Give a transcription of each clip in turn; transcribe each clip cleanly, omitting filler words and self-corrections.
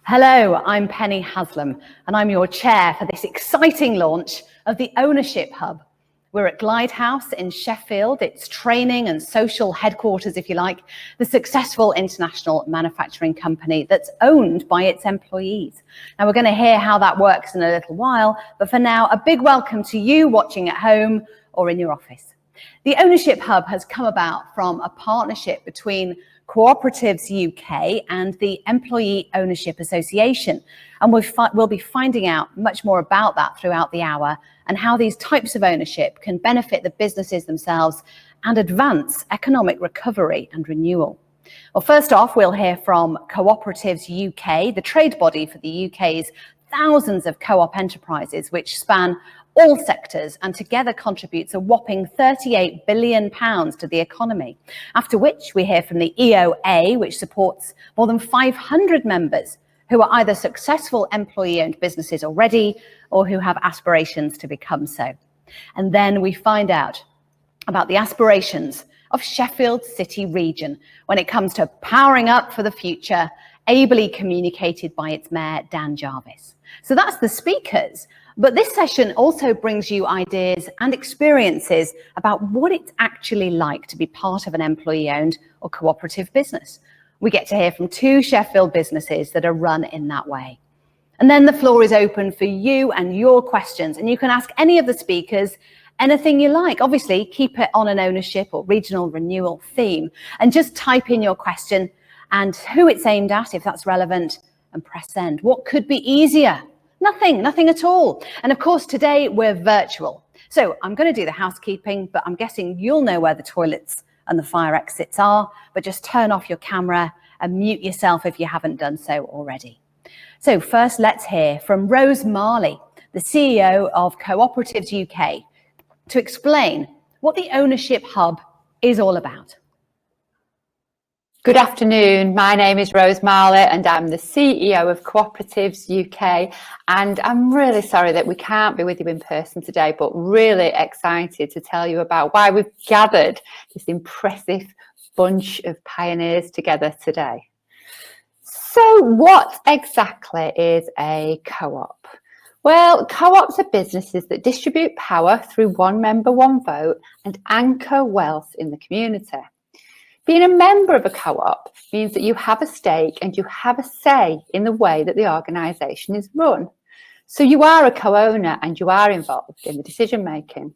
Hello, I'm Penny Haslam, and I'm your chair for this exciting launch of the Ownership Hub. We're at Glidehouse in Sheffield. It's training and social headquarters, if you like, the successful international manufacturing company that's owned by its employees. Now, we're going to hear how that works in a little while, but for now, a big welcome to you watching at home or in your office. The Ownership Hub has come about from a partnership between Cooperatives UK and the Employee Ownership Association. And we'll be finding out much more about that throughout the hour and how these types of ownership can benefit the businesses themselves and advance economic recovery and renewal. Well, first off, we'll hear from Cooperatives UK, the trade body for the UK's thousands of co-op enterprises, which span all sectors and together contributes a whopping £38 billion to the economy. After which we hear from the EOA, which supports more than 500 members who are either successful employee-owned businesses already or who have aspirations to become so. And then we find out about the aspirations of Sheffield City region when it comes to powering up for the future, ably communicated by its mayor, Dan Jarvis. So that's the speakers. But this session also brings you ideas and experiences about what it's actually like to be part of an employee-owned or cooperative business. We get to hear from two Sheffield businesses that are run in that way. And then the floor is open for you and your questions, and you can ask any of the speakers anything you like. Obviously, keep it on an ownership or regional renewal theme, and just type in your question and who it's aimed at, if that's relevant, and press send. What could be easier? Nothing at all. And of course, today we're virtual. So I'm going to do the housekeeping, but I'm guessing you'll know where the toilets and the fire exits are, but just turn off your camera and mute yourself if you haven't done so already. So first, let's hear from Rose Marley, the CEO of Cooperatives UK, to explain what the Ownership Hub is all about. Good afternoon, my name is Rose Marley and I'm the CEO of Cooperatives UK, and I'm really sorry that we can't be with you in person today, but really excited to tell you about why we've gathered this impressive bunch of pioneers together today. So what exactly is a co-op? Well, co-ops are businesses that distribute power through one member, one vote and anchor wealth in the community. Being a member of a co-op means that you have a stake and you have a say in the way that the organisation is run. So you are a co-owner and you are involved in the decision making.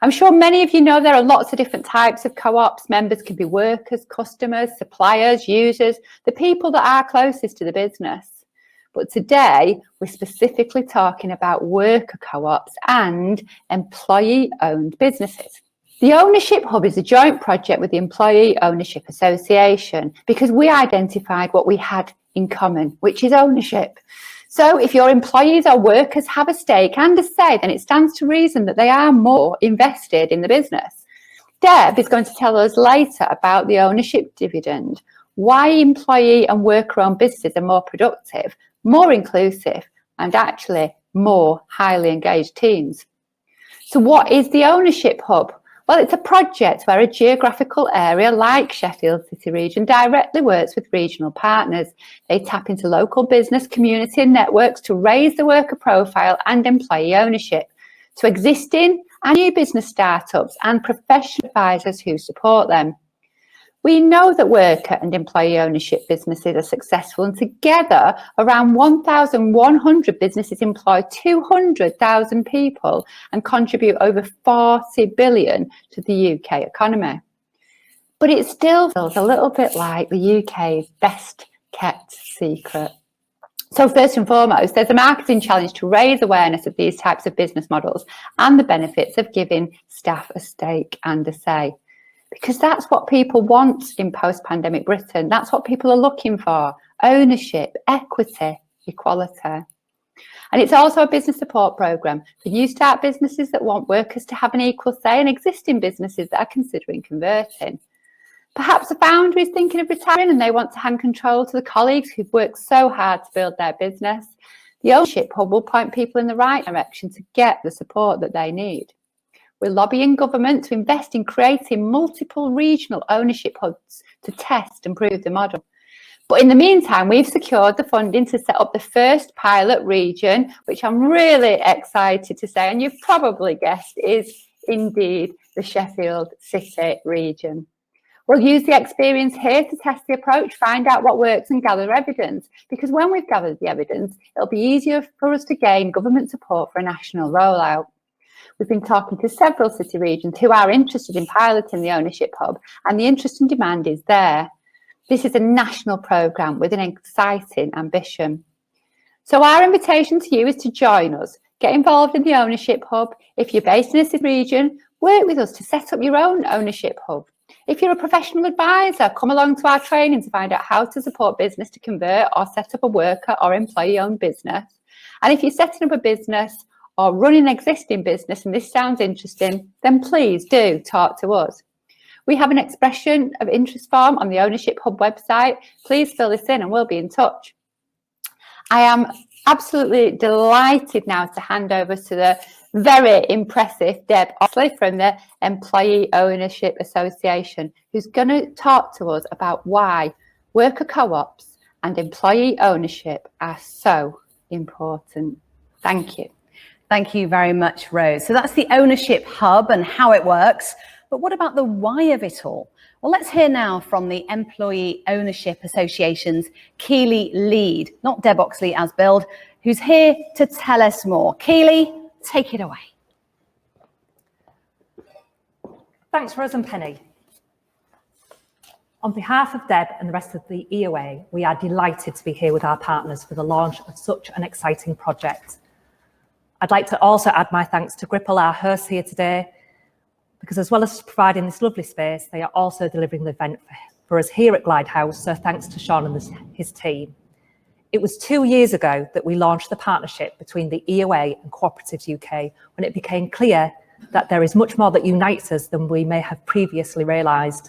I'm sure many of you know there are lots of different types of co-ops. Members can be workers, customers, suppliers, users, the people that are closest to the business. But today we're specifically talking about worker co-ops and employee-owned businesses. The Ownership Hub is a joint project with the Employee Ownership Association because we identified what we had in common, which is ownership. So if your employees or workers have a stake and a say, then it stands to reason that they are more invested in the business. Deb is going to tell us later about the ownership dividend, why employee and worker-owned businesses are more productive, more inclusive, and actually more highly engaged teams. So what is the Ownership Hub? Well, it's a project where a geographical area like Sheffield City region directly works with regional partners. They tap into local business, community and networks to raise the worker profile and employee ownership to existing and new business startups and professional advisors who support them. We know that worker and employee ownership businesses are successful, and together around 1,100 businesses employ 200,000 people and contribute over 40 billion to the UK economy. But it still feels a little bit like the UK's best kept secret. So first and foremost, there's a marketing challenge to raise awareness of these types of business models and the benefits of giving staff a stake and a say. Because that's what people want in post-pandemic Britain. That's what people are looking for: ownership, equity, equality. And it's also a business support programme for new start businesses that want workers to have an equal say and existing businesses that are considering converting. Perhaps a founder is thinking of retiring and they want to hand control to the colleagues who've worked so hard to build their business. The Ownership Hub will point people in the right direction to get the support that they need. We're lobbying government to invest in creating multiple regional ownership hubs to test and prove the model. But in the meantime, we've secured the funding to set up the first pilot region, which I'm really excited to say, and you've probably guessed, is indeed the Sheffield City region. We'll use the experience here to test the approach, find out what works and gather evidence, because when we've gathered the evidence, it'll be easier for us to gain government support for a national rollout. We've been talking to several city regions who are interested in piloting the ownership hub, and the interest and demand is there. This is a national programme with an exciting ambition. So our invitation to you is to join us, get involved in the ownership hub. If you're based in a city region, work with us to set up your own ownership hub. If you're a professional advisor, come along to our training to find out how to support business to convert or set up a worker or employee-owned business. And if you're setting up a business or running an existing business and this sounds interesting, then please do talk to us. We have an expression of interest form on the Ownership Hub website. Please fill this in and we'll be in touch. I am absolutely delighted now to hand over to the very impressive Deb Oxley from the Employee Ownership Association, who's going to talk to us about why worker co-ops and employee ownership are so important. Thank you. Thank you very much, Rose. So that's the Ownership Hub and how it works. But what about the why of it all? Well, let's hear now from the Employee Ownership Association's Keely lead, not Deb Oxley as billed, who's here to tell us more. Keely, take it away. Thanks, Rose and Penny. On behalf of Deb and the rest of the EOA, we are delighted to be here with our partners for the launch of such an exciting project. I'd like to also add my thanks to Gripple, our hosts here today, because as well as providing this lovely space, they are also delivering the event for us here at Glide House, so thanks to Sean and his team. It was 2 years ago that we launched the partnership between the EOA and Cooperatives UK, when it became clear that there is much more that unites us than we may have previously realised.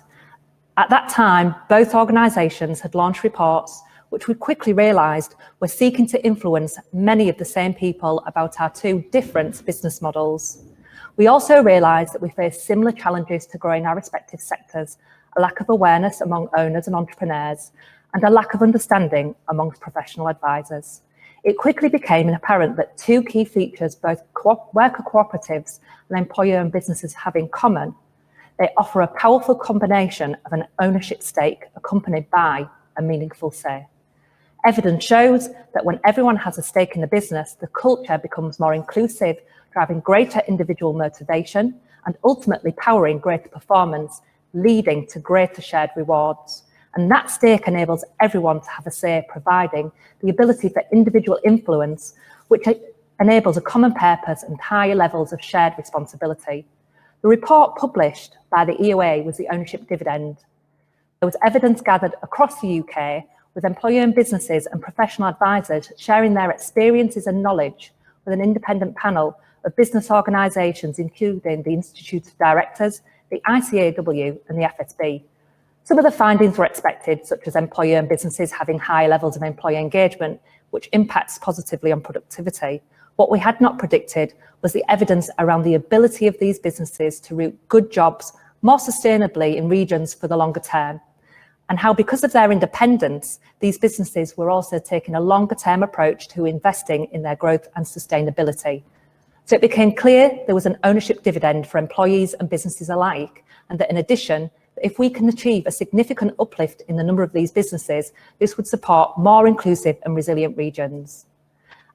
At that time, both organisations had launched reports which we quickly realised were seeking to influence many of the same people about our two different business models. We also realised that we faced similar challenges to growing our respective sectors, a lack of awareness among owners and entrepreneurs, and a lack of understanding amongst professional advisors. It quickly became apparent that two key features both worker cooperatives and employer-owned businesses have in common. They offer a powerful combination of an ownership stake accompanied by a meaningful say. Evidence shows that when everyone has a stake in the business, the culture becomes more inclusive, driving greater individual motivation and ultimately powering greater performance, leading to greater shared rewards. And that stake enables everyone to have a say, providing the ability for individual influence, which enables a common purpose and higher levels of shared responsibility. The report published by the EOA was the ownership dividend. There was evidence gathered across the UK with employer-owned businesses and professional advisors sharing their experiences and knowledge with an independent panel of business organisations, including the Institute of Directors, the ICAW and the FSB. Some of the findings were expected, such as employer-owned businesses having high levels of employee engagement, which impacts positively on productivity. What we had not predicted was the evidence around the ability of these businesses to root good jobs more sustainably in regions for the longer term, and how because of their independence, these businesses were also taking a longer term approach to investing in their growth and sustainability. So it became clear there was an ownership dividend for employees and businesses alike, and that in addition, if we can achieve a significant uplift in the number of these businesses, this would support more inclusive and resilient regions.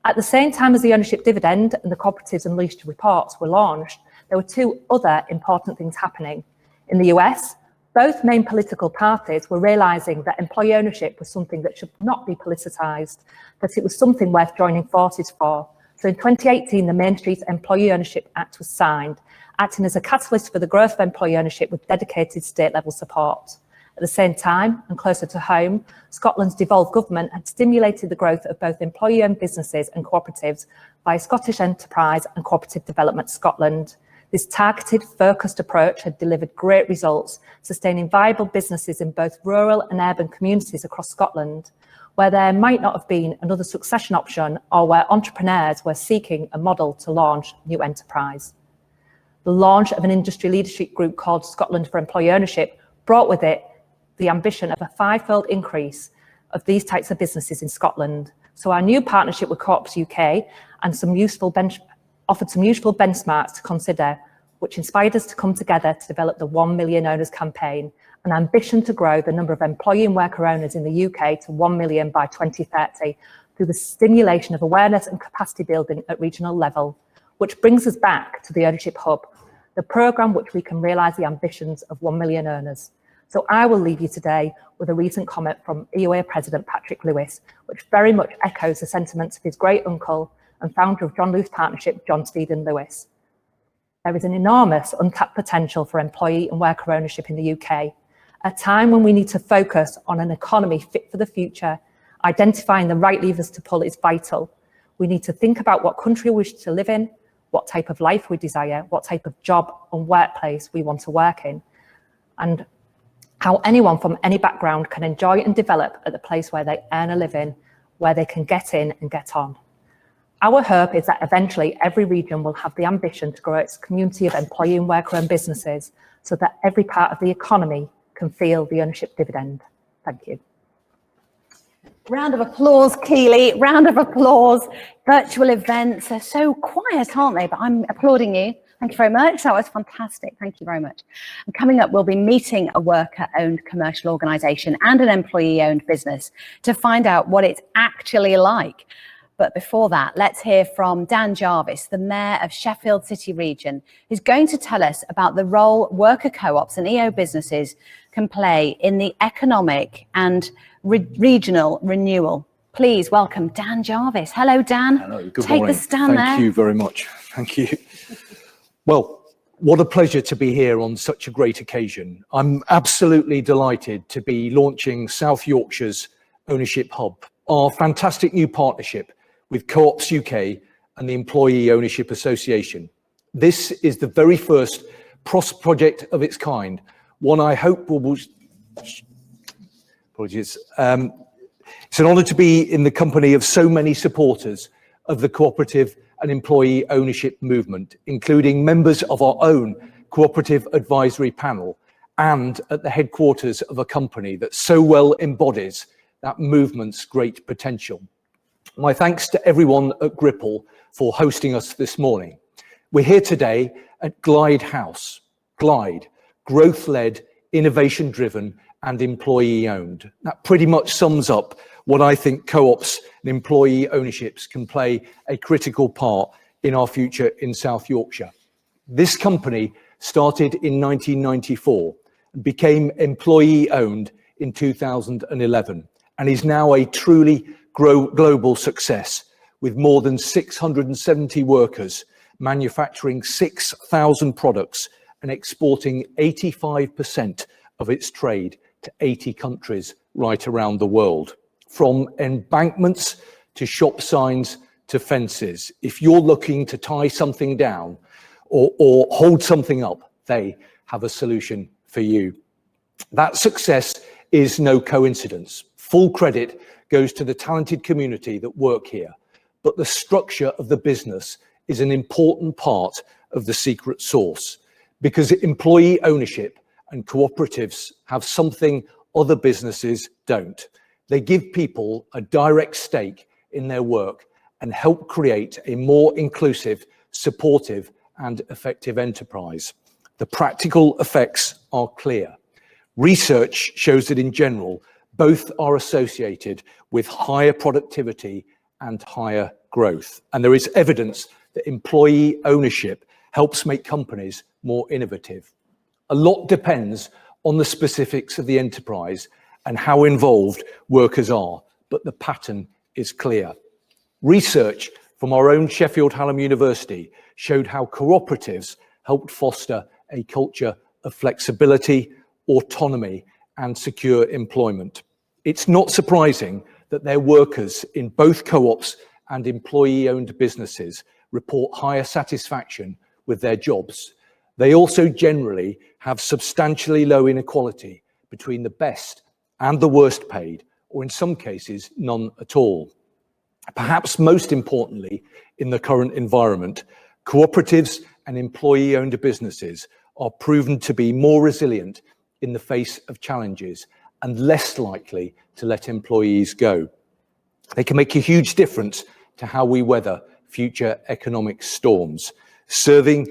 At the same time as the ownership dividend and the Cooperatives Unleashed reports were launched, there were two other important things happening. In the US, both main political parties were realising that employee ownership was something that should not be politicised, that it was something worth joining forces for. So in 2018, the Main Street Employee Ownership Act was signed, acting as a catalyst for the growth of employee ownership with dedicated state-level support. At the same time, and closer to home, Scotland's devolved government had stimulated the growth of both employee-owned businesses and cooperatives by Scottish Enterprise and Cooperative Development Scotland. This targeted, focused approach had delivered great results, sustaining viable businesses in both rural and urban communities across Scotland, where there might not have been another succession option or where entrepreneurs were seeking a model to launch new enterprise. The launch of an industry leadership group called Scotland for Employee Ownership brought with it the ambition of a five-fold increase of these types of businesses in Scotland. So our new partnership with Co-ops UK and offered some useful benchmarks to consider, which inspired us to come together to develop the 1 Million Owners campaign, an ambition to grow the number of employee and worker owners in the UK to 1 million by 2030 through the stimulation of awareness and capacity building at regional level, which brings us back to the Ownership Hub, the programme which we can realise the ambitions of 1 million owners. So I will leave you today with a recent comment from EOA President Patrick Lewis, which very much echoes the sentiments of his great uncle and founder of John Lewis Partnership, John Stephen Lewis. There is an enormous untapped potential for employee and worker ownership in the UK, a time when we need to focus on an economy fit for the future. Identifying the right levers to pull is vital. We need to think about what country we wish to live in, what type of life we desire, what type of job and workplace we want to work in, and how anyone from any background can enjoy and develop at the place where they earn a living, where they can get in and get on. Our hope is that eventually every region will have the ambition to grow its community of employee and worker-owned businesses so that every part of the economy can feel the ownership dividend. Thank you. Round of applause, Keely. Round of applause. Virtual events are so quiet, aren't they? But I'm applauding you. Thank you very much. That was fantastic. Thank you very much. And coming up, we'll be meeting a worker-owned commercial organisation and an employee-owned business to find out what it's actually like. But before that, let's hear from Dan Jarvis, the Mayor of Sheffield City Region, who's going to tell us about the role worker co-ops and EO businesses can play in the economic and regional renewal. Please welcome Dan Jarvis. Hello, Dan. Hello, good morning. morning. Take the stand there. Thank you very much. Thank you. Well, what a pleasure to be here on such a great occasion. I'm absolutely delighted to be launching South Yorkshire's Ownership Hub, our fantastic new partnership with Co-ops UK and the Employee Ownership Association. This is the very first project of its kind, one I hope will... Apologies. It's an honour to be in the company of so many supporters of the cooperative and employee ownership movement, including members of our own cooperative advisory panel and at the headquarters of a company that so well embodies that movement's great potential. My thanks to everyone at Gripple for hosting us this morning. We're here today at Glide House. Glide, growth-led, innovation-driven and employee-owned. That pretty much sums up what I think co-ops and employee ownerships can play a critical part in our future in South Yorkshire. This company started in 1994 and became employee-owned in 2011 and is now a truly global success with more than 670 workers manufacturing 6,000 products and exporting 85% of its trade to 80 countries right around the world. From embankments to shop signs to fences. If you're looking to tie something down or hold something up, they have a solution for you. That success is no coincidence. Full credit goes to the talented community that work here, but the structure of the business is an important part of the secret sauce because employee ownership and cooperatives have something other businesses don't. They give people a direct stake in their work and help create a more inclusive, supportive and effective enterprise. The practical effects are clear. Research shows that in general, both are associated with higher productivity and higher growth. And there is evidence that employee ownership helps make companies more innovative. A lot depends on the specifics of the enterprise and how involved workers are, but the pattern is clear. Research from our own Sheffield Hallam University showed how cooperatives helped foster a culture of flexibility, autonomy, and secure employment. It's not surprising that their workers in both co-ops and employee-owned businesses report higher satisfaction with their jobs. They also generally have substantially low inequality between the best and the worst paid, or in some cases, none at all. Perhaps most importantly, in the current environment, cooperatives and employee-owned businesses are proven to be more resilient in the face of challenges and less likely to let employees go. They can make a huge difference to how we weather future economic storms, saving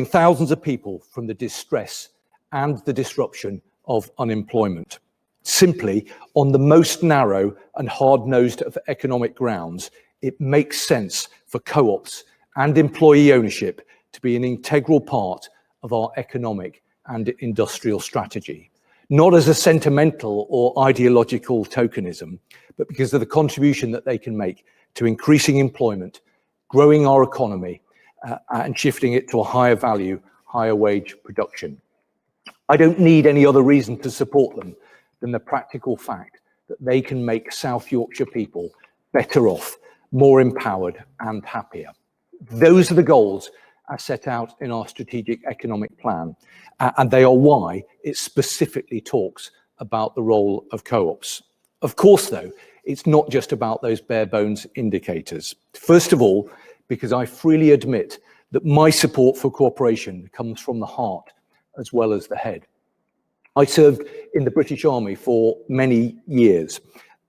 thousands of people from the distress and the disruption of unemployment. Simply, on the most narrow and hard-nosed of economic grounds, it makes sense for co-ops and employee ownership to be an integral part of our economic and industrial strategy, not as a sentimental or ideological tokenism, but because of the contribution that they can make to increasing employment, growing our economy, and shifting it to a higher value, higher wage production. I don't need any other reason to support them than the practical fact that they can make South Yorkshire people better off, more empowered and happier. Those are the goals as set out in our strategic economic plan, and they are why it specifically talks about the role of co-ops. Of course, though, it's not just about those bare bones indicators. First of all, because I freely admit that my support for cooperation comes from the heart as well as the head. I served in the British Army for many years.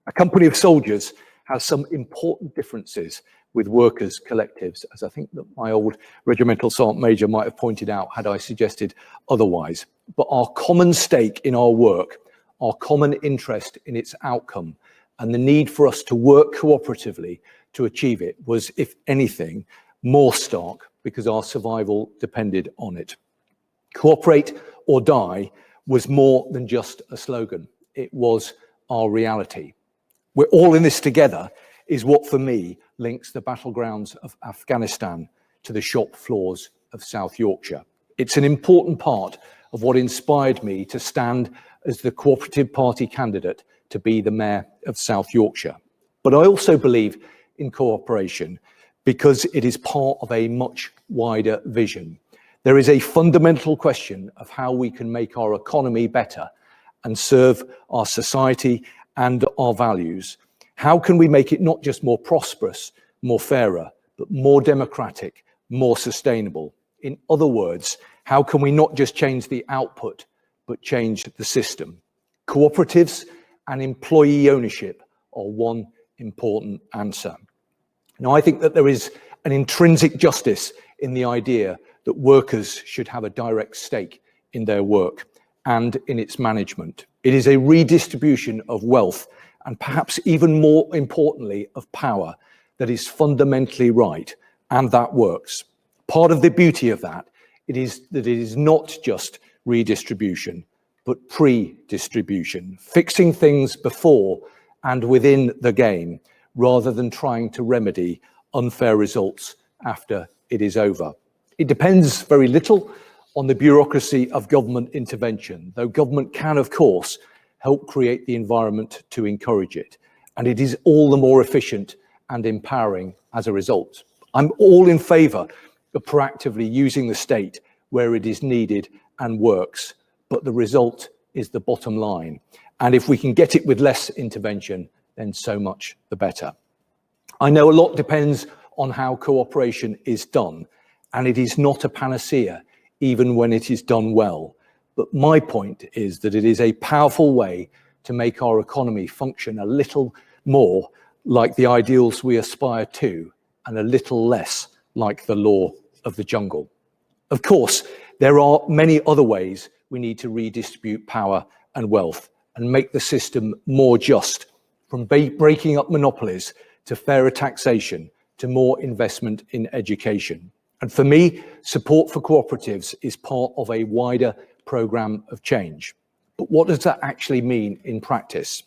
A company of soldiers has some important differences with workers' collectives, as I think that my old regimental sergeant major might have pointed out had I suggested otherwise. But our common stake in our work, our common interest in its outcome, and the need for us to work cooperatively to achieve it was, if anything, more stark because our survival depended on it. Cooperate or die was more than just a slogan. It was our reality. We're all in this together is what, for me, links the battlegrounds of Afghanistan to the shop floors of South Yorkshire. It's an important part of what inspired me to stand as the Cooperative Party candidate to be the Mayor of South Yorkshire. But I also believe in cooperation because it is part of a much wider vision. There is a fundamental question of how we can make our economy better and serve our society and our values. How can we make it not just more prosperous, more fairer, but more democratic, more sustainable? In other words, how can we not just change the output, but change the system? Cooperatives and employee ownership are one important answer. Now, I think that there is an intrinsic justice in the idea that workers should have a direct stake in their work and in its management. It is a redistribution of wealth and perhaps even more importantly of power that is fundamentally right, and that works. Part of the beauty of that is that it is not just redistribution, but pre-distribution, fixing things before and within the game, rather than trying to remedy unfair results after it is over. It depends very little on the bureaucracy of government intervention, though government can, of course, help create the environment to encourage it. And it is all the more efficient and empowering as a result. I'm all in favour of proactively using the state where it is needed and works, but the result is the bottom line. And if we can get it with less intervention, then so much the better. I know a lot depends on how cooperation is done, and it is not a panacea, even when it is done well. But my point is that it is a powerful way to make our economy function a little more like the ideals we aspire to, and a little less like the law of the jungle. Of course, there are many other ways we need to redistribute power and wealth and make the system more just, from breaking up monopolies to fairer taxation to more investment in education. And for me, support for cooperatives is part of a wider programme of change. But what does that actually mean in practice?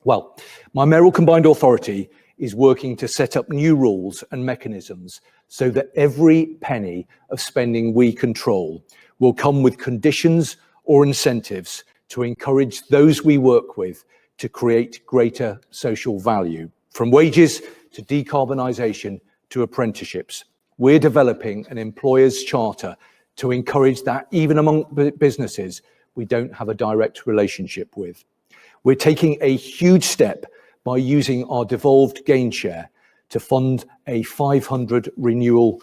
Well, my mayoral combined authority is working to set up new rules and mechanisms so that every penny of spending we control will come with conditions or incentives to encourage those we work with to create greater social value. From wages to decarbonisation to apprenticeships, we're developing an employer's charter to encourage that even among businesses we don't have a direct relationship with. We're taking a huge step by using our devolved gain share to fund a £500 renewal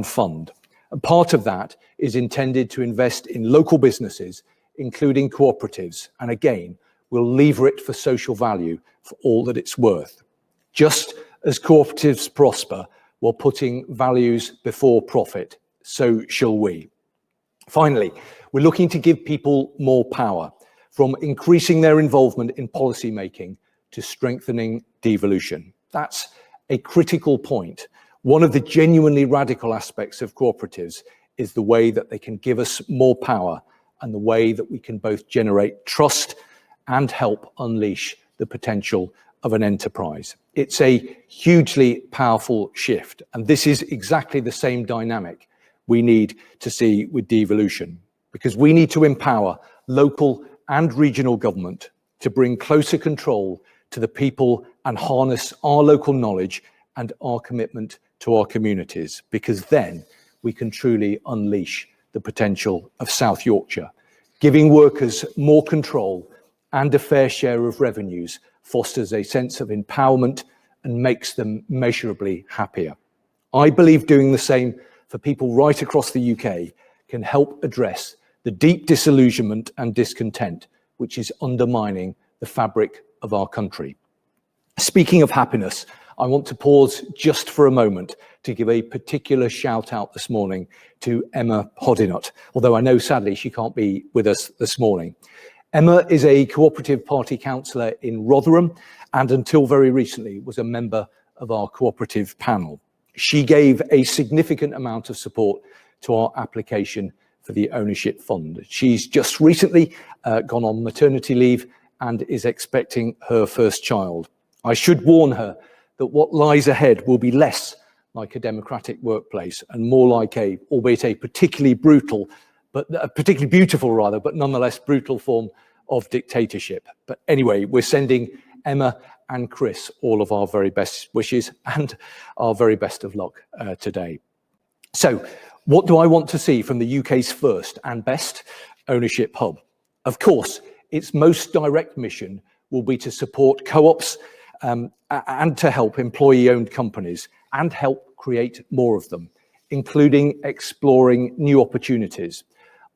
fund. And part of that is intended to invest in local businesses, including cooperatives, and again, we'll lever it for social value for all that it's worth. Just as cooperatives prosper while putting values before profit, so shall we. Finally, we're looking to give people more power, from increasing their involvement in policy making to strengthening devolution. That's a critical point. One of the genuinely radical aspects of cooperatives is the way that they can give us more power and the way that we can both generate trust and help unleash the potential of an enterprise. It's a hugely powerful shift, and this is exactly the same dynamic we need to see with devolution, because we need to empower local and regional government to bring closer control to the people and harness our local knowledge and our commitment to our communities, because then we can truly unleash the potential of South Yorkshire. Giving workers more control and a fair share of revenues fosters a sense of empowerment and makes them measurably happier. I believe doing the same for people right across the UK can help address the deep disillusionment and discontent which is undermining the fabric of our country. Speaking of happiness, I want to pause just for a moment to give a particular shout out this morning to Emma Hodinott, although I know sadly she can't be with us this morning. Emma is a Cooperative Party councillor in Rotherham and until very recently was a member of our cooperative panel. She gave a significant amount of support to our application for the ownership fund. She's just recently gone on maternity leave and is expecting her first child. I should warn her that what lies ahead will be less like a democratic workplace and more like albeit a particularly beautiful, but nonetheless brutal form of dictatorship. But anyway, we're sending Emma and Chris all of our very best wishes and our very best of luck today. So, what do I want to see from the UK's first and best ownership hub? Of course, its most direct mission will be to support co-ops and to help employee-owned companies and help create more of them, including exploring new opportunities.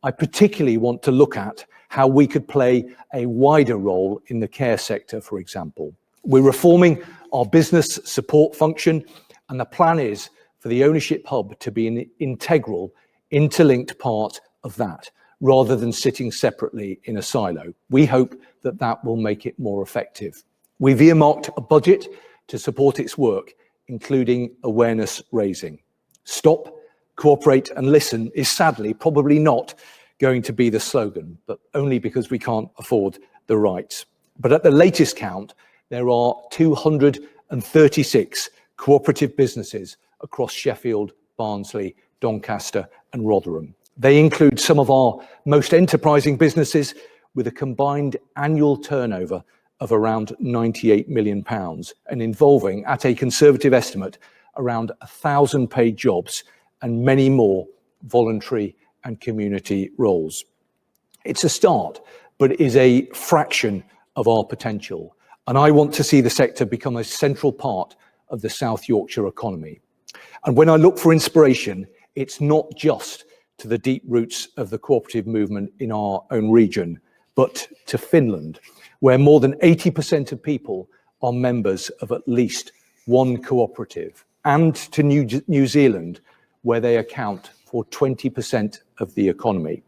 I particularly want to look at how we could play a wider role in the care sector, for example. We're reforming our business support function, and the plan is for the ownership hub to be an integral, interlinked part of that, rather than sitting separately in a silo. We hope that that will make it more effective. We've earmarked a budget to support its work, including awareness raising. Stop, cooperate and listen is sadly probably not going to be the slogan, but only because we can't afford the rights. But at the latest count, there are 236 cooperative businesses across Sheffield, Barnsley, Doncaster and Rotherham. They include some of our most enterprising businesses with a combined annual turnover of around £98 million and involving, at a conservative estimate, around 1,000 paid jobs and many more voluntary and community roles. It's a start, but it is a fraction of our potential. And I want to see the sector become a central part of the South Yorkshire economy. And when I look for inspiration, it's not just to the deep roots of the cooperative movement in our own region, but to Finland, where more than 80% of people are members of at least one cooperative, and to New Zealand, where they account for 20% of the economy.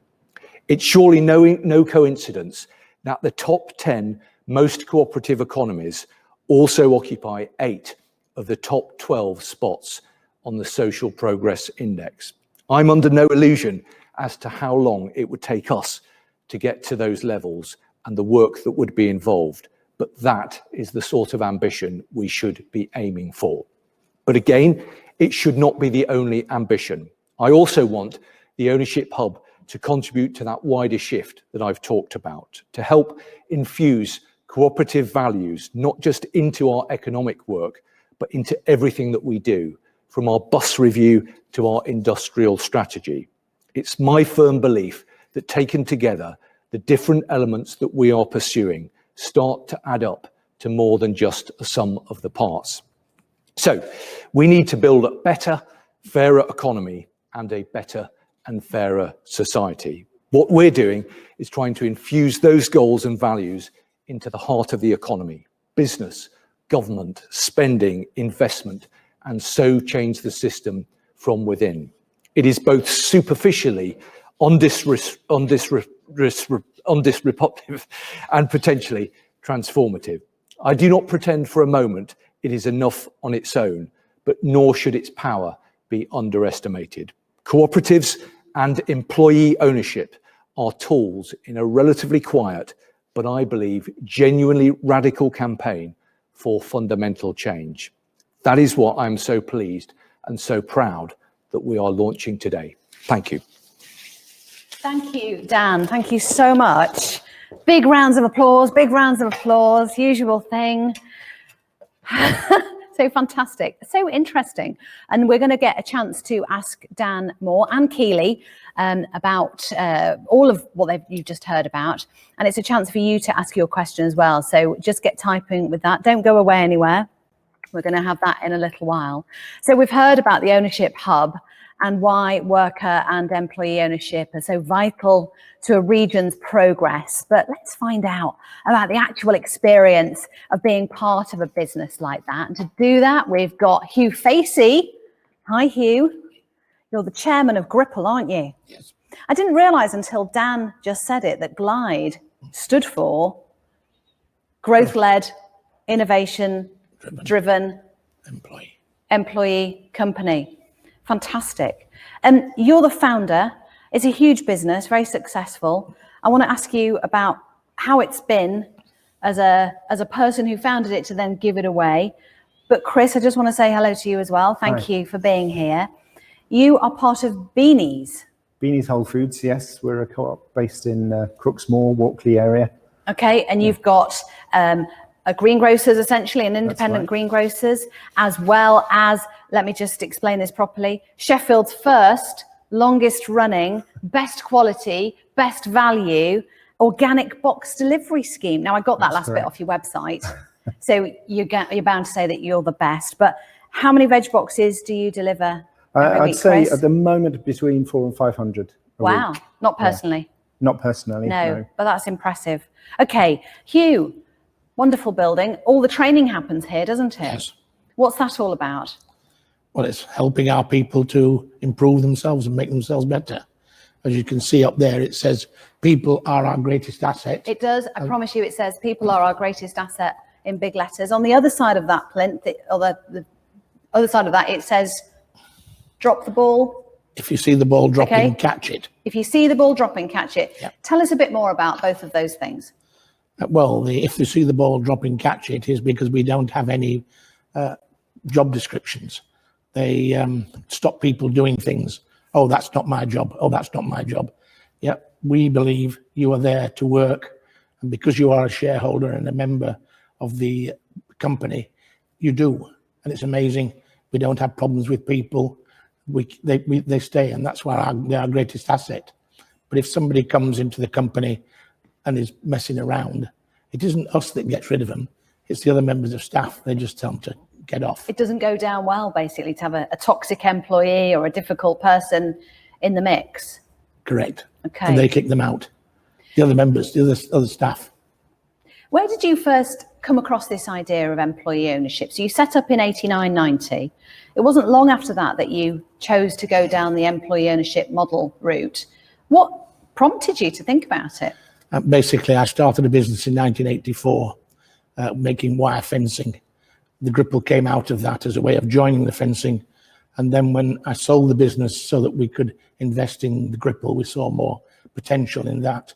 It's surely no coincidence that the top 10 most cooperative economies also occupy 8 of the top 12 spots on the Social Progress Index. I'm under no illusion as to how long it would take us to get to those levels and the work that would be involved, but that is the sort of ambition we should be aiming for. But again, it should not be the only ambition. I also want the ownership hub to contribute to that wider shift that I've talked about, to help infuse cooperative values, not just into our economic work, but into everything that we do, from our bus review to our industrial strategy. It's my firm belief that taken together, the different elements that we are pursuing start to add up to more than just a sum of the parts. So we need to build a better, fairer economy and a better and fairer society. What we're doing is trying to infuse those goals and values into the heart of the economy, business, government, spending, investment, and so change the system from within. It is both superficially undisruptive and potentially transformative. I do not pretend for a moment it is enough on its own, but nor should its power be underestimated. Cooperatives and employee ownership are tools in a relatively quiet, but I believe genuinely radical campaign for fundamental change. That is what I'm so pleased and so proud that we are launching today. Thank you. Thank you, Dan. Thank you so much. Big rounds of applause, usual thing. So fantastic, so interesting. And we're going to get a chance to ask Dan more and Keely about all of what you've just heard about. And it's a chance for you to ask your question as well. So just get typing with that. Don't go away anywhere. We're going to have that in a little while. So we've heard about the Ownership Hub and why worker and employee ownership are so vital to a region's progress. But let's find out about the actual experience of being part of a business like that. And to do that, we've got Hugh Facey. Hi, Hugh. You're the chairman of Gripple, aren't you? Yes. I didn't realise until Dan just said it that GLIDE stood for growth-led, innovation-driven employee company. Fantastic. And you're the founder. It's a huge business, very successful. I want to ask you about how it's been as a person who founded it to then give it away. But Chris, I just want to say hello to you as well. Thank you for being here. You are part of Beanies. Beanies Whole Foods, yes. We're a co-op based in Crooksmoor, Walkley area. Okay, and you've got a greengrocers, essentially, an independent greengrocers, as well as, let me just explain this properly, Sheffield's first, longest running, best quality, best value, organic box delivery scheme. Now, I got that last bit off your website, so you're bound to say that you're the best, but how many veg boxes do you deliver every week, I'd say Chris? at the moment between 400 and 500 a Wow, week. not personally. Yeah. Not personally, no. But that's impressive. Okay, Hugh, wonderful building. All the training happens here, doesn't it? Yes. What's that all about? Well, it's helping our people to improve themselves and make themselves better. As you can see up there, it says, people are our greatest asset. It does. I promise you, it says, people are our greatest asset in big letters. On the other side of that plinth, or the other side of that, it says, drop the ball. If you see the ball dropping, catch it. If you see the ball dropping, catch it. Yep. Tell us a bit more about both of those things. Well, if you see the ball dropping, catch it is because we don't have any job descriptions. They stop people doing things. Oh, that's not my job. Oh, that's not my job. Yeah, we believe you are there to work. And because you are a shareholder and a member of the company, you do. And it's amazing. We don't have problems with people. They stay, and that's why they're our greatest asset. But if somebody comes into the company and is messing around, it isn't us that gets rid of them. It's the other members of staff. They just tell them to get off. It doesn't go down well, basically, to have a toxic employee or a difficult person in the mix. Correct. Okay. And they kick them out. The other members, the other staff. Where did you first come across this idea of employee ownership? So you set up in 89, 90. It wasn't long after that that you chose to go down the employee ownership model route. What prompted you to think about it? Basically, I started a business in 1984, making wire fencing. The Gripple came out of that as a way of joining the fencing. And then when I sold the business so that we could invest in the Gripple, we saw more potential in that.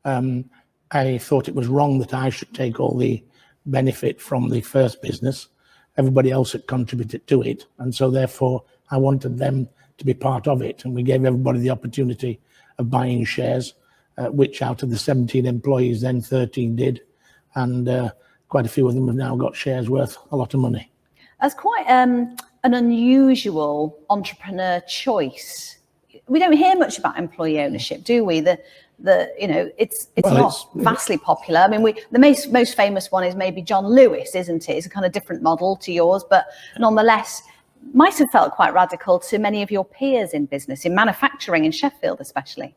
I thought it was wrong that I should take all the benefit from the first business. Everybody else had contributed to it. And so therefore, I wanted them to be part of it. And we gave everybody the opportunity of buying shares, which out of the 17 employees, then 13 did. And quite a few of them have now got shares worth a lot of money. That's quite an unusual entrepreneur choice. We don't hear much about employee ownership, do we? It's not vastly popular. I mean, the most famous one is maybe John Lewis, isn't it? It's a kind of different model to yours, but nonetheless, might have felt quite radical to many of your peers in business, in manufacturing, in Sheffield especially.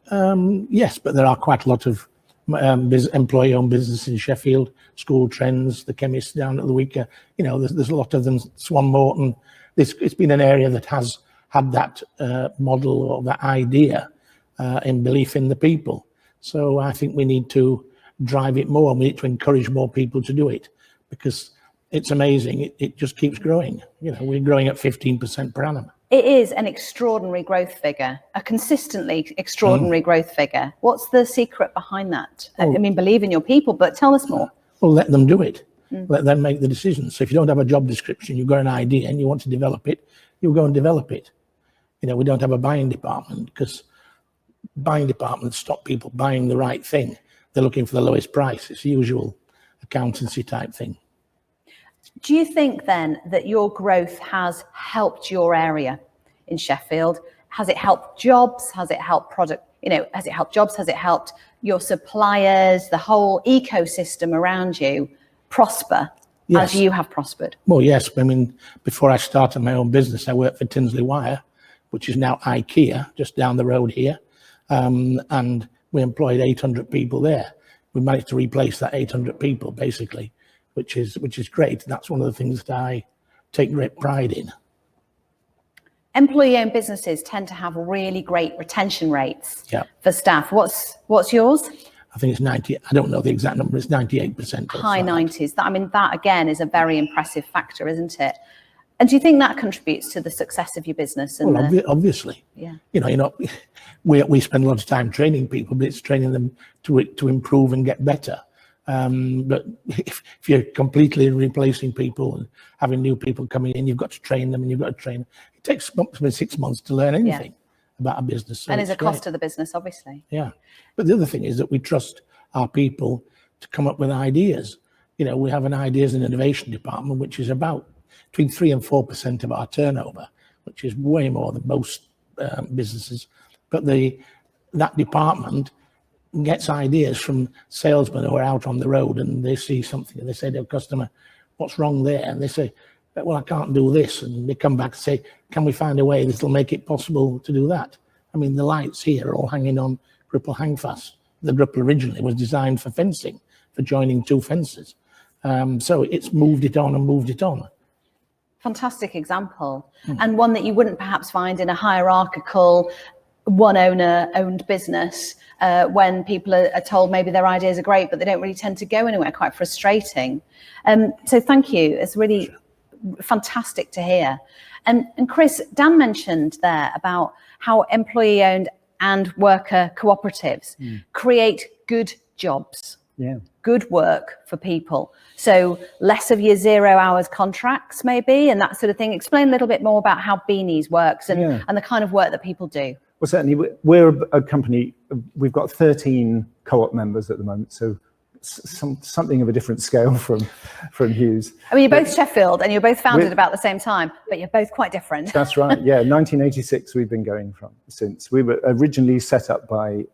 Yes, but there are quite a lot of employee-owned business in Sheffield, School Trends, the chemists down at the weekend. You know, there's a lot of them, Swan Morton. It's been an area that has had that model or that idea in belief in the people. So I think we need to drive it more. We need to encourage more people to do it, because it's amazing. It just keeps growing. You know, we're growing at 15% per annum. It is an extraordinary growth figure, a consistently extraordinary growth figure. What's the secret behind that? I mean, believe in your people, but tell us more. Well, let them do it. Let them make the decisions. So if you don't have a job description, you've got an idea and you want to develop it, you'll go and develop it. You know, we don't have a buying department, because buying departments stop people buying the right thing. They're looking for the lowest price. It's the usual accountancy type thing. Do you think then that your growth has helped your area in Sheffield? Has it helped jobs? Has it helped product? You know, has it helped jobs? Has it helped your suppliers, the whole ecosystem around you prosper as you have prospered? Well, yes. I mean, before I started my own business, I worked for Tinsley Wire, which is now IKEA, just down the road here. And we employed 800 people there. We managed to replace that 800 people, basically, which is great. That's one of the things that I take great pride in. Employee-owned businesses tend to have really great retention rates for staff. What's yours? I think it's 90. I don't know the exact number. It's 98%. High 90s. I mean, that again is a very impressive factor, isn't it? And do you think that contributes to the success of your business? And well, obviously. Yeah. You know, we spend a lot of time training people, but it's training them to improve and get better. But if you're completely replacing people and having new people coming in, you've got to train them, and you've got to train. It takes approximately 6 months to learn anything about a business. So and there's a cost to the business, obviously. Yeah. But the other thing is that we trust our people to come up with ideas. You know, we have an ideas and innovation department, which is about between 3 and 4% of our turnover, which is way more than most businesses. But that department gets ideas from salesmen who are out on the road, and they see something and they say to a customer, "What's wrong there?" And they say, "Well, I can't do this." And they come back and say, "Can we find a way that will make it possible to do that?" I mean, the lights here are all hanging on gripple hangfast. The gripple originally was designed for fencing, for joining two fences. So it's moved it on and moved it on. Fantastic example, and one that you wouldn't perhaps find in a hierarchical, one owner owned business, when people are told maybe their ideas are great, but they don't really tend to go anywhere. Quite frustrating. So thank you. It's really fantastic to hear. And Chris, Dan mentioned there about how employee owned and worker cooperatives create good jobs. Yeah. Good work for people. So less of your 0 hours contracts maybe, and that sort of thing. Explain a little bit more about how Beanies works and the kind of work that people do. Well, certainly we're a company, we've got 13 co-op members at the moment, so something of a different scale from Hughes. I mean, you're both Sheffield and you're both founded about the same time, but you're both quite different. That's right, yeah, 1986 we've been going since. We were originally set up by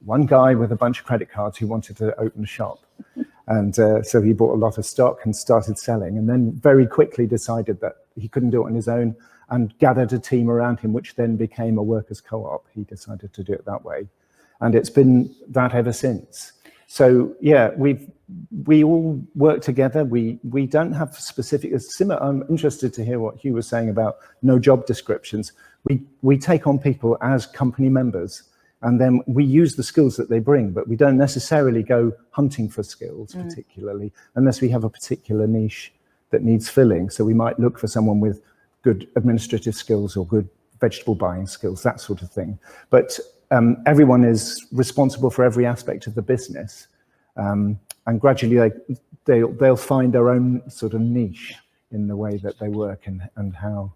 one guy with a bunch of credit cards who wanted to open a shop. And so he bought a lot of stock and started selling, and then very quickly decided that he couldn't do it on his own and gathered a team around him, which then became a workers' co-op. He decided to do it that way. And it's been that ever since. So yeah, we all work together. We don't have specific, I'm interested to hear what Hugh was saying about no job descriptions. We take on people as company members, and then we use the skills that they bring, but we don't necessarily go hunting for skills particularly, unless we have a particular niche that needs filling. So we might look for someone with good administrative skills or good vegetable buying skills, that sort of thing. But everyone is responsible for every aspect of the business. And gradually they'll find their own sort of niche in the way that they work and how.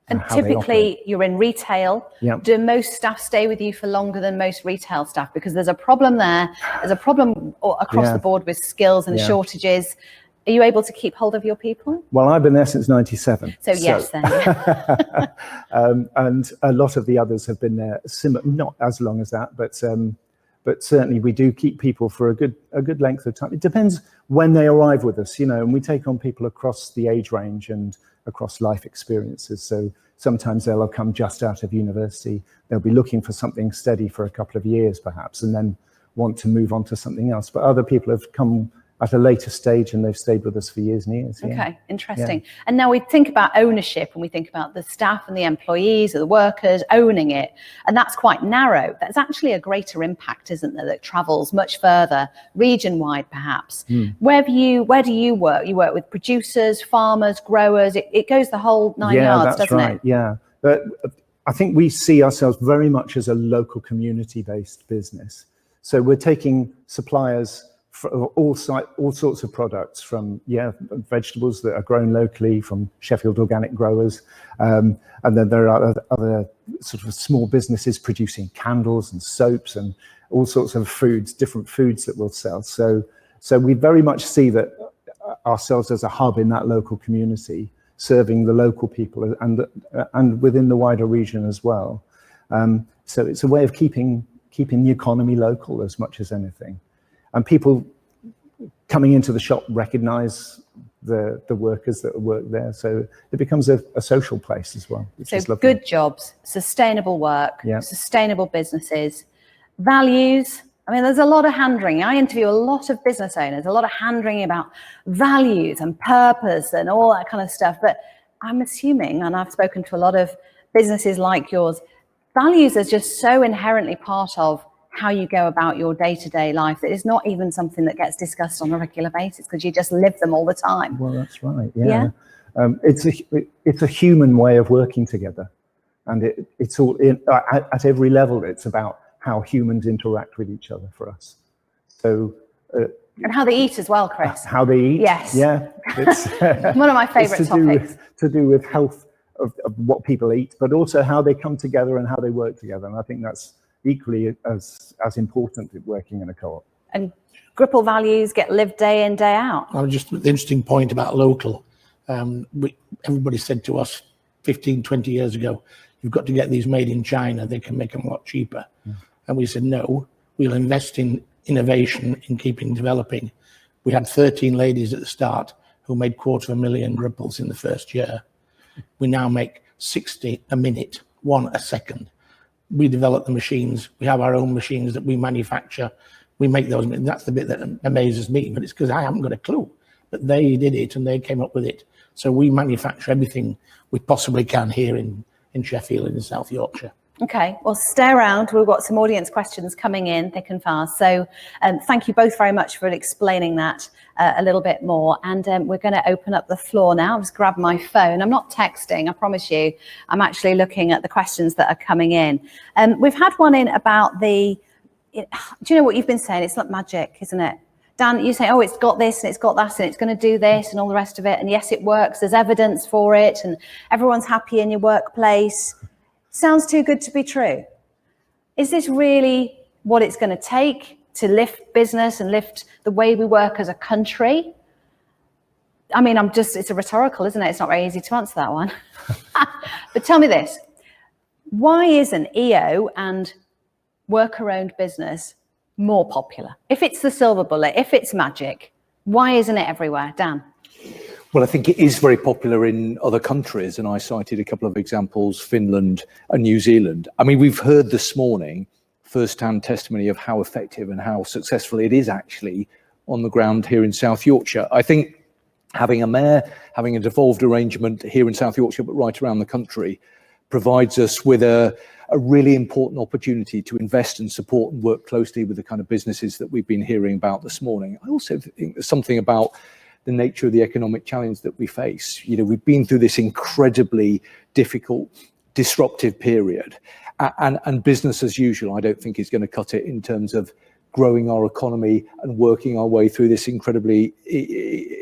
And typically you're in retail. Yeah. Do most staff stay with you for longer than most retail staff? Because there's a problem there. There's a problem across the board with skills and shortages. Are you able to keep hold of your people? Well, I've been there since 97. So yes, then. And a lot of the others have been there, not as long as that, but certainly we do keep people for a good length of time. It depends when they arrive with us, and we take on people across the age range and across life experiences. So sometimes they'll have come just out of university. They'll be looking for something steady for a couple of years, perhaps, and then want to move on to something else. But other people have come at a later stage and they've stayed with us for years and years. Yeah. Okay, interesting. Yeah. And now we think about ownership and we think about the staff and the employees or the workers owning it. And that's quite narrow. That's actually a greater impact, isn't there, that travels much further, region-wide perhaps. Where do you work? You work with producers, farmers, growers. It goes the whole nine yards, doesn't it? Yeah, but I think we see ourselves very much as a local community-based business. So we're taking suppliers for all sorts of products, from vegetables that are grown locally from Sheffield organic growers, and then there are other sort of small businesses producing candles and soaps and all sorts of foods, different foods that we'll sell. So we very much see that ourselves as a hub in that local community, serving the local people and within the wider region as well. So it's a way of keeping the economy local as much as anything. And people coming into the shop recognise the workers that work there. So it becomes a social place as well. Which is lovely. Good jobs, sustainable work, sustainable businesses, values. I mean, there's a lot of hand-wringing. I interview a lot of business owners, a lot of hand-wringing about values and purpose and all that kind of stuff. But I'm assuming, and I've spoken to a lot of businesses like yours, values are just so inherently part of how you go about your day-to-day life that it's not even something that gets discussed on a regular basis because you just live them all the time. Well, that's right. Yeah. It's a human way of working together, and it's all at every level. It's about how humans interact with each other for us. So and how they eat as well, Chris. How they eat. Yes. Yeah. It's one of my favourite topics. To do with health of what people eat, but also how they come together and how they work together. And I think that's equally as important in working in a co-op. And Gripple values get lived day in, day out. Just the interesting point about local. Everybody said to us 15, 20 years ago, you've got to get these made in China. They can make them a lot cheaper. And we said, no, we'll invest in innovation, in keeping developing. We had 13 ladies at the start who made 250,000 Gripples in the first year. We now make 60 a minute, 1 a second. We develop the machines. We have our own machines that we manufacture. We make those. That's the bit that amazes me, but it's because I haven't got a clue. But they did it and they came up with it. So we manufacture everything we possibly can here in Sheffield and in South Yorkshire. Okay, well, stay around. We've got some audience questions coming in thick and fast. So thank you both very much for explaining that a little bit more. And we're going to open up the floor now. I'll just grab my phone. I'm not texting, I promise you. I'm actually looking at the questions that are coming in. We've had one in about do you know what you've been saying? It's like magic, isn't it? Dan, you say, oh, it's got this and it's got that and it's going to do this and all the rest of it. And yes, it works. There's evidence for it and everyone's happy in your workplace. Sounds too good to be true. Is this really what it's going to take to lift business and lift the way we work as a country? I mean, it's a rhetorical, isn't it? It's not very easy to answer that one. But tell me this, why isn't EO and worker-owned business more popular? If it's the silver bullet, if it's magic, why isn't it everywhere? Dan? Well, I think it is very popular in other countries, and I cited a couple of examples, Finland and New Zealand. I mean, we've heard this morning first-hand testimony of how effective and how successful it is actually on the ground here in South Yorkshire. I think having a mayor, having a devolved arrangement here in South Yorkshire, but right around the country, provides us with a really important opportunity to invest and support and work closely with the kind of businesses that we've been hearing about this morning. I also think there's something about the nature of the economic challenge that we face. You know, we've been through this incredibly difficult, disruptive period, and business as usual, I don't think is going to cut it in terms of growing our economy and working our way through this incredibly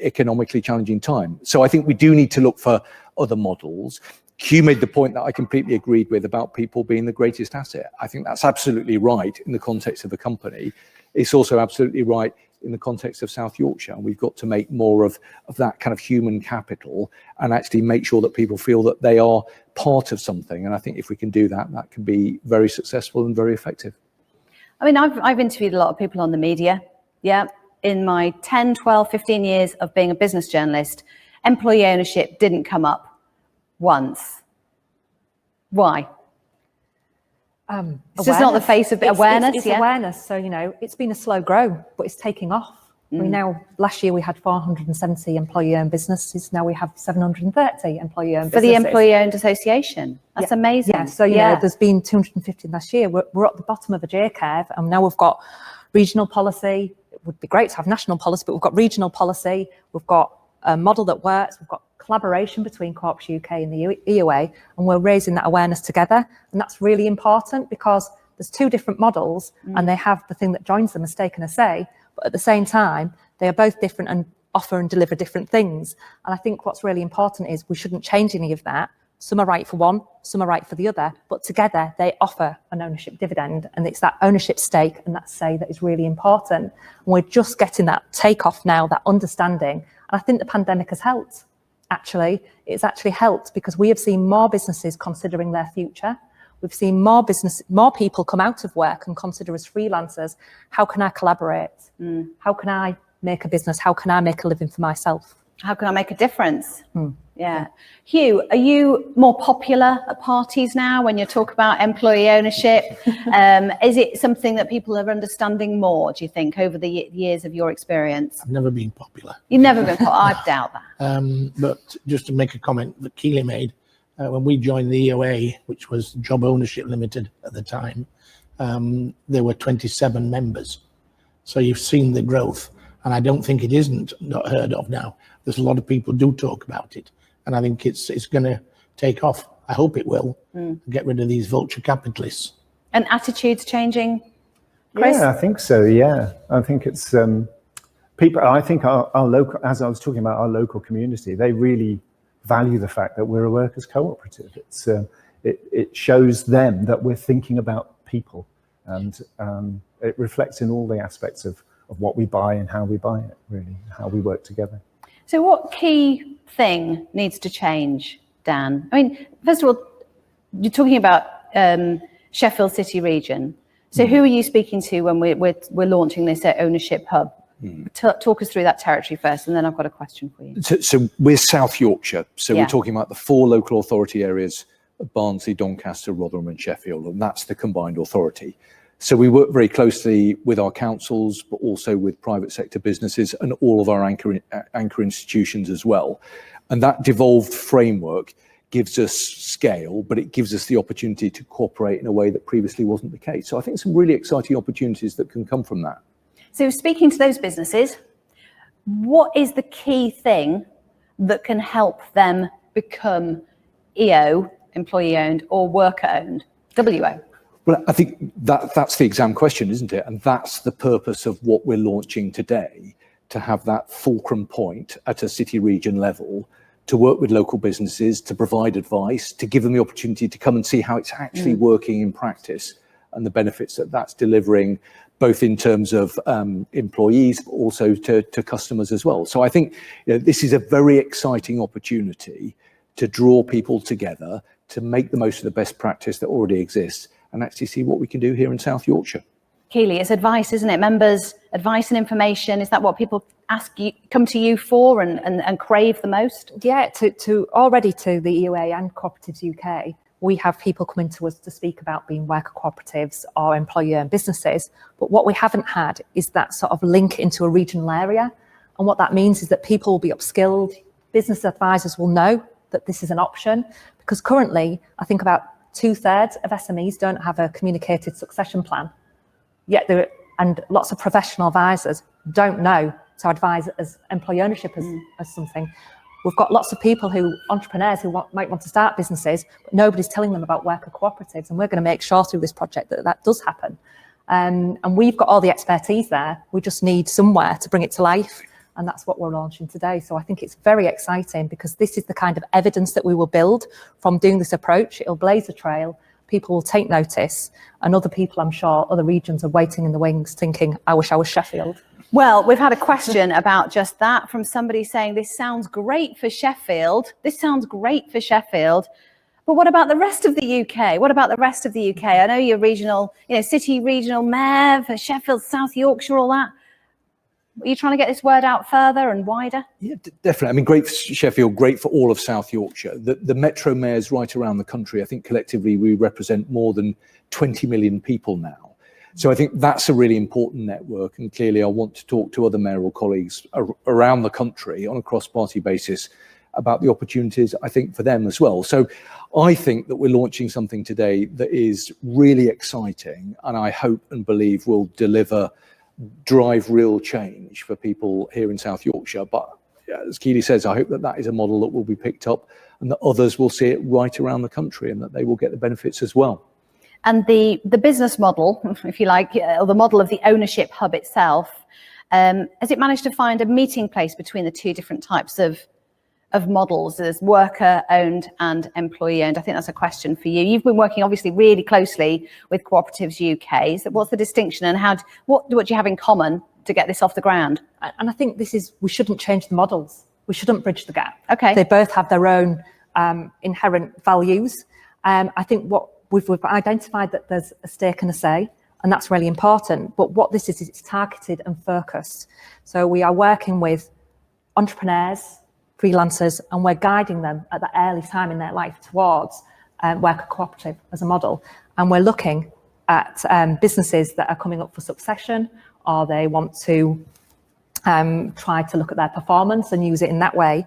economically challenging time. So I think we do need to look for other models. Hugh made the point that I completely agreed with about people being the greatest asset. I think that's absolutely right in the context of a company. It's also absolutely right in the context of South Yorkshire. And we've got to make more of that kind of human capital and actually make sure that people feel that they are part of something. And I think if we can do that, that can be very successful and very effective. I mean, I've interviewed a lot of people on the media. Yeah. In my 10, 12, 15 years of being a business journalist, employee ownership didn't come up once. Why? It's just not the face of the awareness. It's awareness. So, you know, it's been a slow grow, but it's taking off. Last year we had 470 employee-owned businesses. Now we have 730 employee-owned businesses. For the employee-owned association. That's amazing. Yeah, so, you know, there's been 250 last year. We're at the bottom of the J-curve, and now we've got regional policy. It would be great to have national policy, but we've got regional policy. We've got a model that works. We've got collaboration between Cooperatives UK and the EOA, and we're raising that awareness together. And that's really important because there's two different models and they have the thing that joins them as stake and a say, but at the same time, they are both different and offer and deliver different things. And I think what's really important is we shouldn't change any of that. Some are right for one, some are right for the other, but together they offer an ownership dividend, and it's that ownership stake and that say that is really important. And we're just getting that takeoff now, that understanding. And I think the pandemic has helped. Actually, it's actually helped because we have seen more businesses considering their future. We've seen more people come out of work and consider as freelancers, how can I collaborate? How can I make a business? How can I make a living for myself? How can I make a difference? Yeah. Hugh, are you more popular at parties now when you talk about employee ownership? Is it something that people are understanding more, do you think, over the years of your experience? I've never been popular. You've never been popular? I doubt that. But just to make a comment that Keely made, when we joined the EOA, which was Job Ownership Limited at the time, there were 27 members. So you've seen the growth. And I don't think it isn't not heard of now. There's a lot of people do talk about it. And I think it's going to take off. I hope it will. Get rid of these vulture capitalists. And attitudes changing, Chris? Yeah, I think so. Yeah, I think it's people. I think our local, as I was talking about, our local community, they really value the fact that we're a workers' cooperative. It's it shows them that we're thinking about people, and it reflects in all the aspects of what we buy and how we buy it. Really, how we work together. So what key thing needs to change, Dan? I mean, first of all, you're talking about Sheffield City region. So who are you speaking to when we're launching this ownership hub? Talk us through that territory first, and then I've got a question for you. So we're South Yorkshire. So we're talking about the 4 local authority areas of Barnsley, Doncaster, Rotherham and Sheffield, and that's the combined authority. So we work very closely with our councils, but also with private sector businesses and all of our anchor institutions as well. And that devolved framework gives us scale, but it gives us the opportunity to cooperate in a way that previously wasn't the case. So I think some really exciting opportunities that can come from that. So speaking to those businesses, what is the key thing that can help them become EO, employee owned, or worker owned, WO? Well, I think that's the exam question, isn't it? And that's the purpose of what we're launching today, to have that fulcrum point at a city region level, to work with local businesses, to provide advice, to give them the opportunity to come and see how it's actually working in practice and the benefits that that's delivering, both in terms of employees, but also to customers as well. So I think this is a very exciting opportunity to draw people together, to make the most of the best practice that already exists, and actually see what we can do here in South Yorkshire. Keely, it's advice, isn't it? Members, advice and information. Is that what people come to you for and crave the most? Yeah, already to the EOA and Cooperatives UK, we have people coming to us to speak about being worker cooperatives or employee-owned businesses. But what we haven't had is that sort of link into a regional area. And what that means is that people will be upskilled. Business advisors will know that this is an option, because currently, I think about 2/3 of SMEs don't have a communicated succession plan. Yet and lots of professional advisors don't know to advise as employee ownership as something. We've got lots of people entrepreneurs who might want to start businesses, but nobody's telling them about worker cooperatives. And we're going to make sure through this project that does happen. And we've got all the expertise there. We just need somewhere to bring it to life. And that's what we're launching today. So I think it's very exciting, because this is the kind of evidence that we will build from doing this approach. It'll blaze a trail. People will take notice, and other people, I'm sure, other regions are waiting in the wings thinking, I wish I was Sheffield. Well, we've had a question about just that from somebody saying, this sounds great for Sheffield. This sounds great for Sheffield. But what about the rest of the UK? What about the rest of the UK? I know you're regional, city regional mayor for Sheffield, South Yorkshire, all that. Are you trying to get this word out further and wider? Yeah, definitely. I mean, great for Sheffield, great for all of South Yorkshire. The metro mayors right around the country, I think collectively we represent more than 20 million people now. So I think that's a really important network. And clearly I want to talk to other mayoral colleagues around the country on a cross-party basis about the opportunities, I think, for them as well. So I think that we're launching something today that is really exciting, and I hope and believe will drive real change for people here in South Yorkshire. But as Keely says, I hope that that is a model that will be picked up and that others will see it right around the country and that they will get the benefits as well. And the business model, if you like, or the model of the ownership hub itself, has it managed to find a meeting place between the two different types of models? There's worker owned and employee owned. I think that's a question for you. You've been working obviously really closely with Cooperatives UK. So what's the distinction, and what do you have in common to get this off the ground? And I think we shouldn't change the models. We shouldn't bridge the gap. Okay. They both have their own inherent values. I think what we've identified that there's a stake and a say, and that's really important. But what this is, it's targeted and focused. So we are working with entrepreneurs, freelancers, and we're guiding them at the early time in their life towards worker cooperative as a model. And we're looking at businesses that are coming up for succession, or they want to try to look at their performance and use it in that way.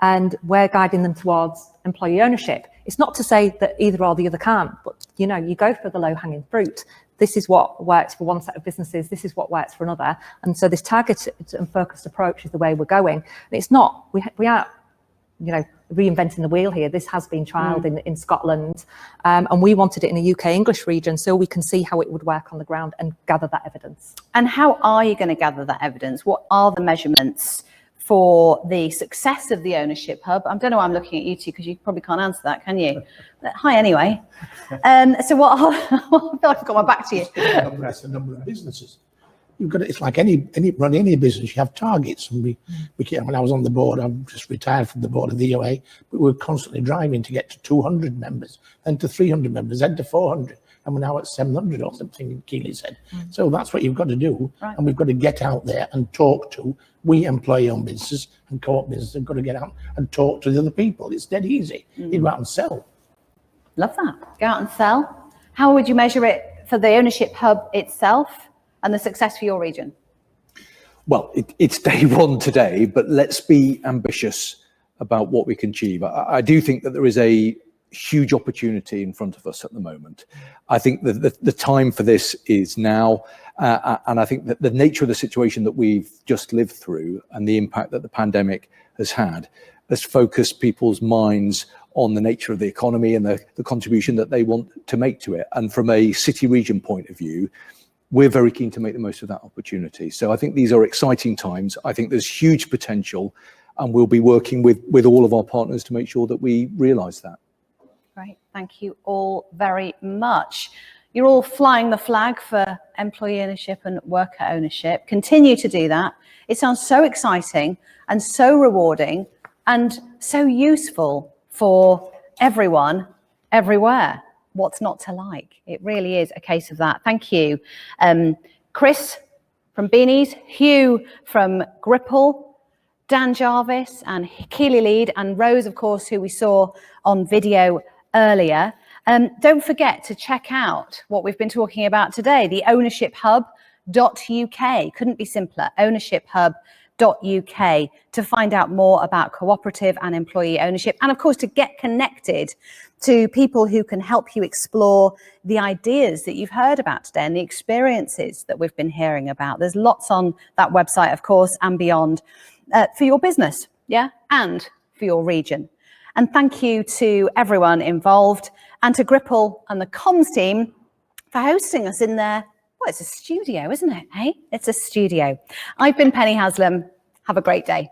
And we're guiding them towards employee ownership. It's not to say that either or the other can't, but you go for the low-hanging fruit. This is what works for one set of businesses. This is what works for another. And so this targeted and focused approach is the way we're going. And it's not, we aren't, reinventing the wheel here. This has been trialled in Scotland. And we wanted it in the UK English region so we can see how it would work on the ground and gather that evidence. And how are you going to gather that evidence? What are the measurements for the success of the ownership hub? I don't know why I'm looking at you two, because you probably can't answer that, can you? Hi, anyway. So what are, I feel like I've got my back to you. That's the number of businesses. You've got it's like run any business, you have targets. And we when I was on the board, I'm just retired from the board of the EOA, but we're constantly driving to get to 200 members, then to 300 members, then to 400. And we're now at 700 or something, Keely said. So that's what you've got to do. Right. And we've got to get out there and talk to, we employee-owned businesses and co-op businesses have got to get out and talk to the other people. It's dead easy. You go out and sell. Love that. Go out and sell. How would you measure it for the ownership hub itself and the success for your region? Well, it's day one today, but let's be ambitious about what we can achieve. I do think that there is a huge opportunity in front of us at the moment. I think that the time for this is now, and I think that the nature of the situation that we've just lived through and the impact that the pandemic has had has focused people's minds on the nature of the economy and the contribution that they want to make to it. And from a city region point of view, we're very keen to make the most of that opportunity. So I think these are exciting times. I think there's huge potential, and we'll be working with all of our partners to make sure that we realise that. Great, thank you all very much. You're all flying the flag for employee ownership and worker ownership. Continue to do that. It sounds so exciting and so rewarding and so useful for everyone, everywhere. What's not to like? It really is a case of that. Thank you. Chris from Beanies, Hugh from Gripple, Dan Jarvis and Keely Lead, and Rose, of course, who we saw on video earlier. Don't forget to check out what we've been talking about today, the ownershiphub.uk. Couldn't be simpler, ownershiphub.uk, to find out more about cooperative and employee ownership, and of course to get connected to people who can help you explore the ideas that you've heard about today and the experiences that we've been hearing about. There's lots on that website, of course, and beyond, for your business, and for your region. And thank you to everyone involved, and to Gripple and the comms team for hosting us in their, well, it's a studio, isn't it? Hey, it's a studio. I've been Penny Haslam. Have a great day.